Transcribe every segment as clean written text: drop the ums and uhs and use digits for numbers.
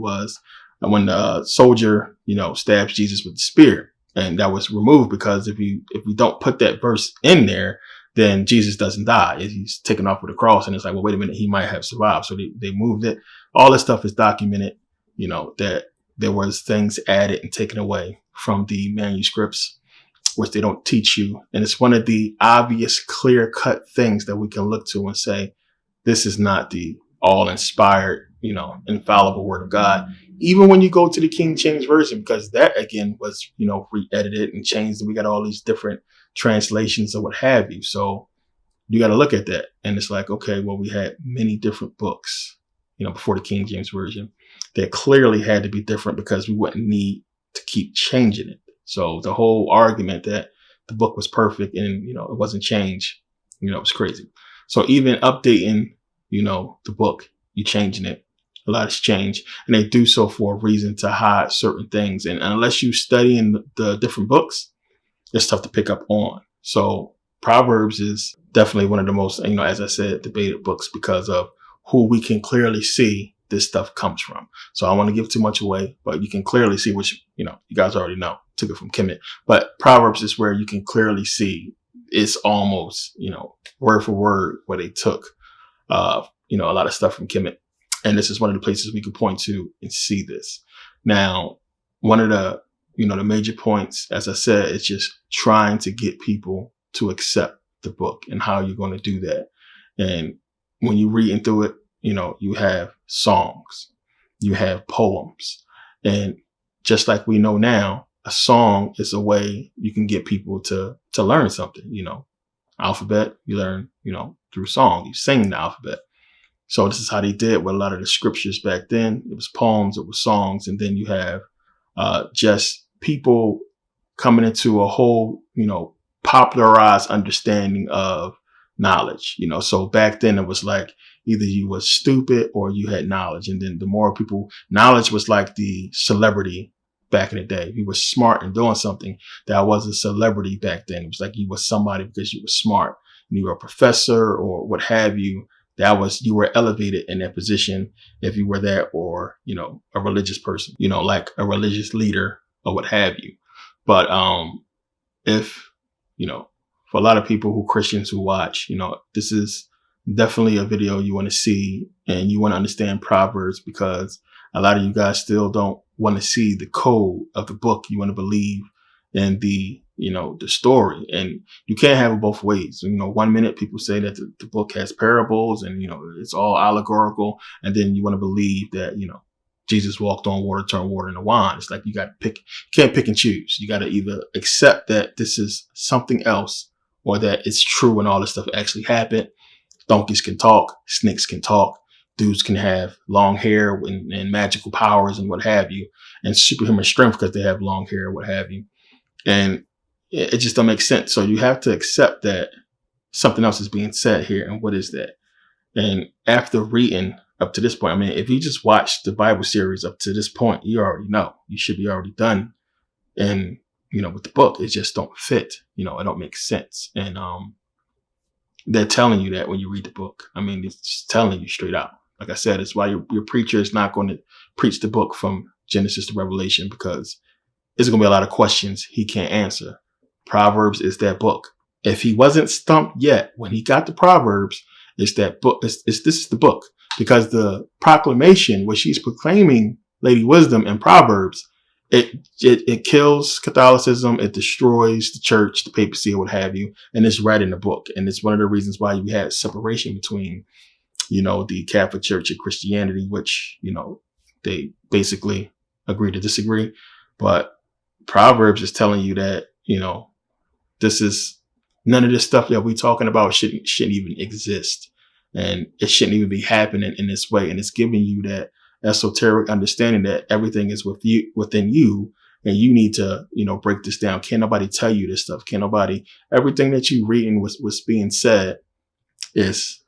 was when the soldier, stabs Jesus with the spear. And that was removed because if we don't put that verse in there, then Jesus doesn't die. He's taken off with a cross. And it's like, well, wait a minute, he might have survived. So they moved it. All this stuff is documented, that there was things added and taken away from the manuscripts, which they don't teach you. And it's one of the obvious, clear cut things that we can look to and say, this is not the all inspired, infallible word of God. Even when you go to the King James Version, because that again was, re-edited and changed, and we got all these different translations or what have you. So you got to look at that. And it's like, okay, well, we had many different books, before the King James Version that clearly had to be different because we wouldn't need to keep changing it. So the whole argument that the book was perfect and, it wasn't changed, it was crazy. So even updating, the book, you changing it. A lot has changed, and they do so for a reason to hide certain things. And unless you study in the different books, it's tough to pick up on. So Proverbs is definitely one of the most, as I said, debated books because of who we can clearly see this stuff comes from. So I don't want to give too much away, but you can clearly see, which, you guys already know, took it from Kemet. But Proverbs is where you can clearly see it's almost, word for word where they took, a lot of stuff from Kemet. And this is one of the places we can point to and see this. Now, one of the, the major points, as I said, is just trying to get people to accept the book and how you're going to do that. And when you're reading through it, you have songs, you have poems. And just like we know now, a song is a way you can get people to learn something, alphabet, you learn, through song, you sing the alphabet. So this is how they did with a lot of the scriptures back then. It was poems, it was songs. And then you have just people coming into a whole, popularized understanding of knowledge. So back then it was like either you was stupid or you had knowledge. And then the more people, knowledge was like the celebrity back in the day. If you were smart and doing something, that was a celebrity back then. It was like you were somebody because you were smart and you were a professor or what have you. That was, you were elevated in that position if you were that, or, a religious person, like a religious leader or what have you. But, if, for a lot of people who Christians who watch, this is definitely a video you want to see and you want to understand Proverbs, because a lot of you guys still don't want to see the code of the book. You want to believe in the story, and you can't have it both ways. 1 minute people say that the book has parables and, it's all allegorical. And then you want to believe that, Jesus walked on water, turned water into wine. It's like you got to pick, you can't pick and choose. You got to either accept that this is something else or that it's true and all this stuff actually happened. Donkeys can talk, snakes can talk, dudes can have long hair and magical powers and what have you, and superhuman strength because they have long hair, what have you. And it just don't make sense. So you have to accept that something else is being said here. And what is that? And after reading up to this point, if you just watch the Bible series up to this point, you already know. You should be already done. And, with the book, it just don't fit. It don't make sense. And they're telling you that when you read the book. It's just telling you straight out. Like I said, it's why your preacher is not going to preach the book from Genesis to Revelation, because there's going to be a lot of questions he can't answer. Proverbs is that book. If he wasn't stumped yet, when he got to Proverbs, it's that book. This is the book, because the proclamation, which she's proclaiming Lady Wisdom in Proverbs, it kills Catholicism. It destroys the church, the papacy, or what have you. And it's right in the book. And it's one of the reasons why you had separation between, the Catholic Church and Christianity, which, they basically agree to disagree. But Proverbs is telling you that, this is none of this stuff that we're talking about shouldn't even exist. And it shouldn't even be happening in this way. And it's giving you that esoteric understanding that everything is within you. And you need to, break this down. Can't nobody tell you this stuff. Everything that you reading was being said is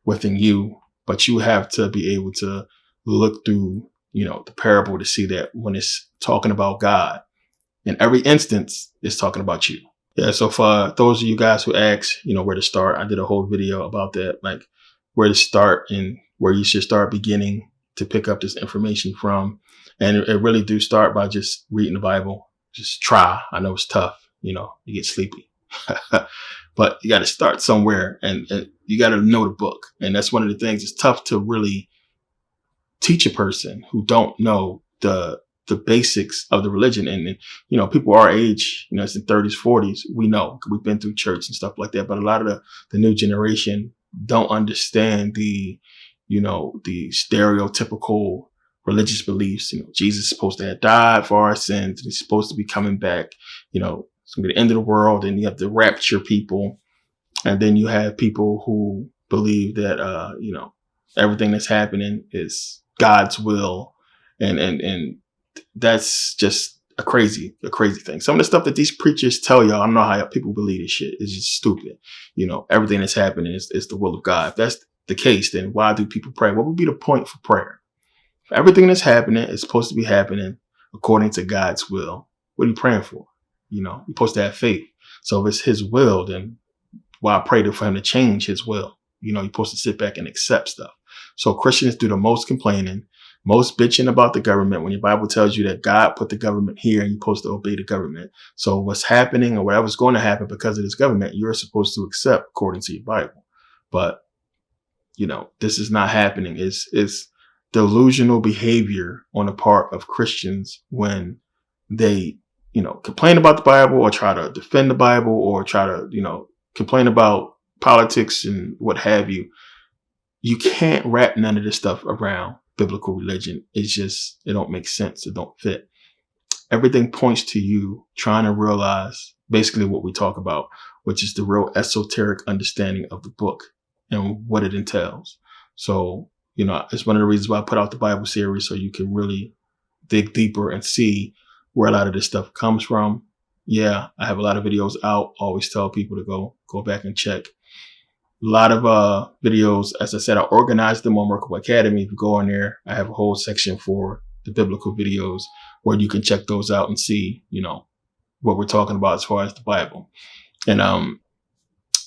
within you, but you have to be able to look through, the parable to see that when it's talking about God, in every instance, it's talking about you. Yeah. So for those of you guys who ask, where to start, I did a whole video about that, like where to start and where you should start beginning to pick up this information from. And it really do start by just reading the Bible. Just try. I know it's tough. You get sleepy, but you got to start somewhere, and you got to know the book. And that's one of the things. It's tough to really teach a person who don't know the basics of the religion. And people our age, it's in 30s, 40s. We know, we've been through church and stuff like that. But a lot of the new generation don't understand the stereotypical religious beliefs. Jesus is supposed to have died for our sins, and he's supposed to be coming back. It's going to be the end of the world, and you have to rapture people. And then you have people who believe that, everything that's happening is God's will. And that's just a crazy thing. Some of the stuff that these preachers tell y'all, I don't know how people believe this shit. It's just stupid. Everything that's happening is the will of God. If that's the case, then why do people pray? What would be the point for prayer? If everything that's happening is supposed to be happening according to God's will, what are you praying for? You're supposed to have faith. So if it's his will, then why pray for him to change his will? You're supposed to sit back and accept stuff. So Christians do the most complaining, most bitching about the government, when your Bible tells you that God put the government here and you're supposed to obey the government. So what's happening or whatever's going to happen because of this government, you're supposed to accept according to your Bible. But, this is not happening. It's delusional behavior on the part of Christians when they, complain about the Bible or try to defend the Bible or try to, complain about politics and what have you. You can't wrap none of this stuff around biblical religion. It's just, it don't make sense. It don't fit. Everything points to you trying to realize basically what we talk about, which is the real esoteric understanding of the book and what it entails. So, it's one of the reasons why I put out the Bible series, so you can really dig deeper and see where a lot of this stuff comes from. Yeah, I have a lot of videos out. Always tell people to go back and check. A lot of videos, as I said, I organized them on Merkabah Academy. If you go on there, I have a whole section for the biblical videos where you can check those out and see, what we're talking about as far as the Bible. And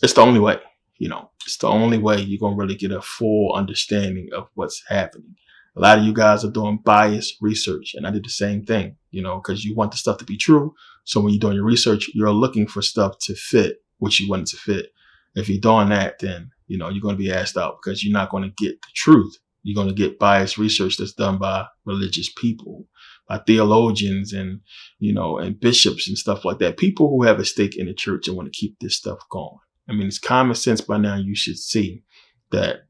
it's the only way, it's the only way you're going to really get a full understanding of what's happening. A lot of you guys are doing biased research, and I did the same thing, because you want the stuff to be true. So when you're doing your research, you're looking for stuff to fit what you want it to fit. If you're doing that, then, you're going to be asked out because you're not going to get the truth. You're going to get biased research that's done by religious people, by theologians and, and bishops and stuff like that. People who have a stake in the church and want to keep this stuff going. I mean, it's common sense by now. You should see that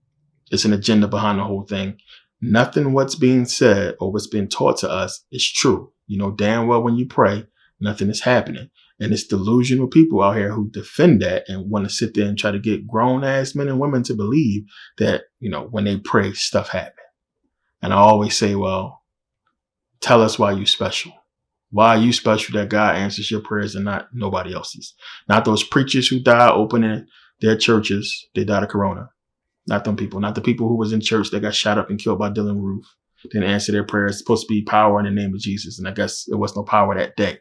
it's an agenda behind the whole thing. Nothing what's being said or what's being taught to us is true. Damn well when you pray, nothing is happening. And it's delusional people out here who defend that and want to sit there and try to get grown ass men and women to believe that, when they pray, stuff happens. And I always say, well, tell us why you special. Why are you special that God answers your prayers and not nobody else's? Not those preachers who died opening their churches. They died of corona. Not them people. Not the people who was in church that got shot up and killed by Dylan Roof. Didn't answer their prayers. It's supposed to be power in the name of Jesus. And I guess there was no power that day.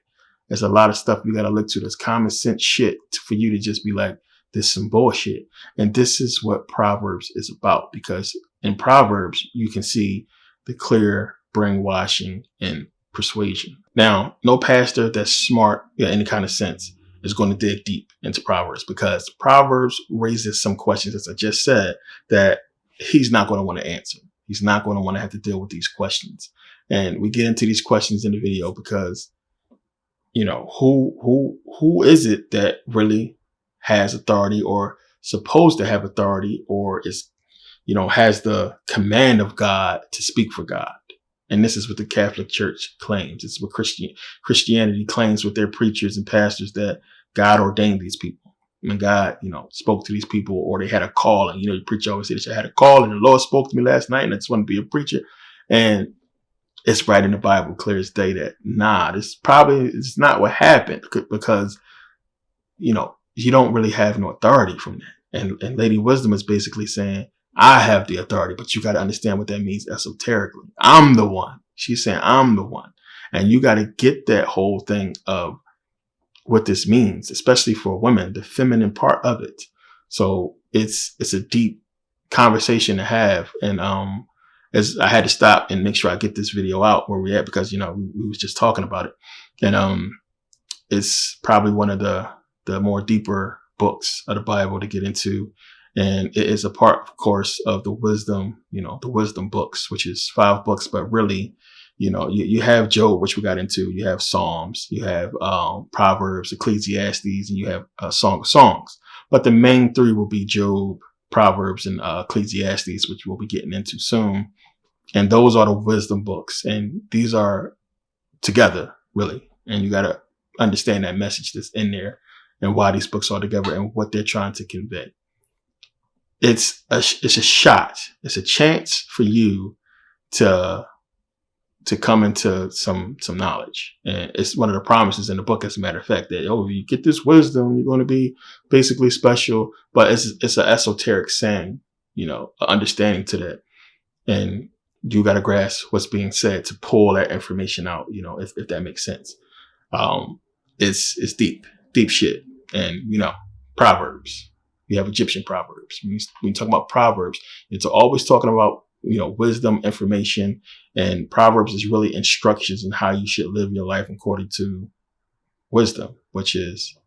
There's a lot of stuff you got to look to. There's common sense shit for you to just be like, this is some bullshit. And this is what Proverbs is about, because in Proverbs, you can see the clear brainwashing and persuasion. Now, no pastor that's smart in any kind of sense is going to dig deep into Proverbs, because Proverbs raises some questions, as I just said, that he's not going to want to answer. He's not going to want to have to deal with these questions. And we get into these questions in the video because, who is it that really has authority or supposed to have authority or is, has the command of God to speak for God? And this is what the Catholic Church claims. It's what Christianity claims with their preachers and pastors, that God ordained these people. I mean, God, spoke to these people, or they had a calling. The preacher always said, I had a call and the Lord spoke to me last night and I just want to be a preacher. And it's right in the Bible, clear as day, that it's not what happened, because, you don't really have no authority from that. And Lady Wisdom is basically saying, I have the authority, but you got to understand what that means esoterically. I'm the one. She's saying I'm the one. And you got to get that whole thing of what this means, especially for women, the feminine part of it. So it's a deep conversation to have. And as I had to stop and make sure I get this video out where we're at, because, you know, we was just talking about it. And, it's probably one of the more deeper books of the Bible to get into. And it is a part, of course, of the wisdom, you know, the wisdom books, which is 5 books, but really, you know, you have Job, which we got into, you have Psalms, you have, Proverbs, Ecclesiastes, and you have a Song of Songs. But the main 3 will be Job, Proverbs, and Ecclesiastes, which we'll be getting into soon. And those are the wisdom books. And these are together, really. And you got to understand that message that's in there and why these books are together and what they're trying to convey. It's a shot. It's a chance for you to come into some knowledge. And it's one of the promises in the book, as a matter of fact, that, oh, if you get this wisdom, you're going to be basically special. But it's an esoteric saying, you know, understanding to that. And you got to grasp what's being said to pull that information out, you know, if that makes sense. It's deep shit. And, you know, Proverbs, you have Egyptian Proverbs. When you talk about Proverbs, it's always talking about, you know, wisdom, information, and Proverbs is really instructions in how you should live your life according to wisdom, which is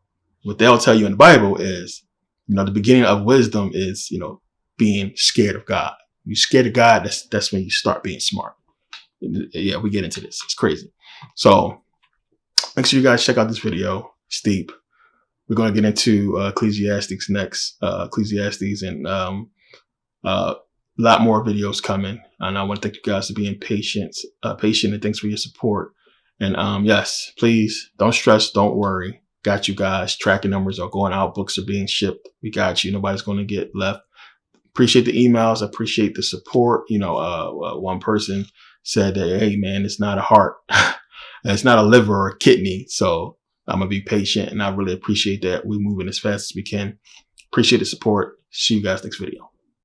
what they'll tell you in the Bible is, you know, the beginning of wisdom is, you know, being scared of God. You're scared of God. That's when you start being smart. Yeah, we get into this. It's crazy. So make sure you guys check out this video. It's deep. We're going to get into Ecclesiastes next. Ecclesiastes, and a lot more videos coming. And I want to thank you guys for being patient, and thanks for your support. And yes, please don't stress, don't worry. Got you guys. Tracking numbers are going out. Books are being shipped. We got you. Nobody's going to get left. Appreciate the emails. Appreciate the support. You know, one person said that, hey man, it's not a heart. It's not a liver or a kidney. So I'm going to be patient, and I really appreciate that. We're moving as fast as we can. Appreciate the support. See you guys next video.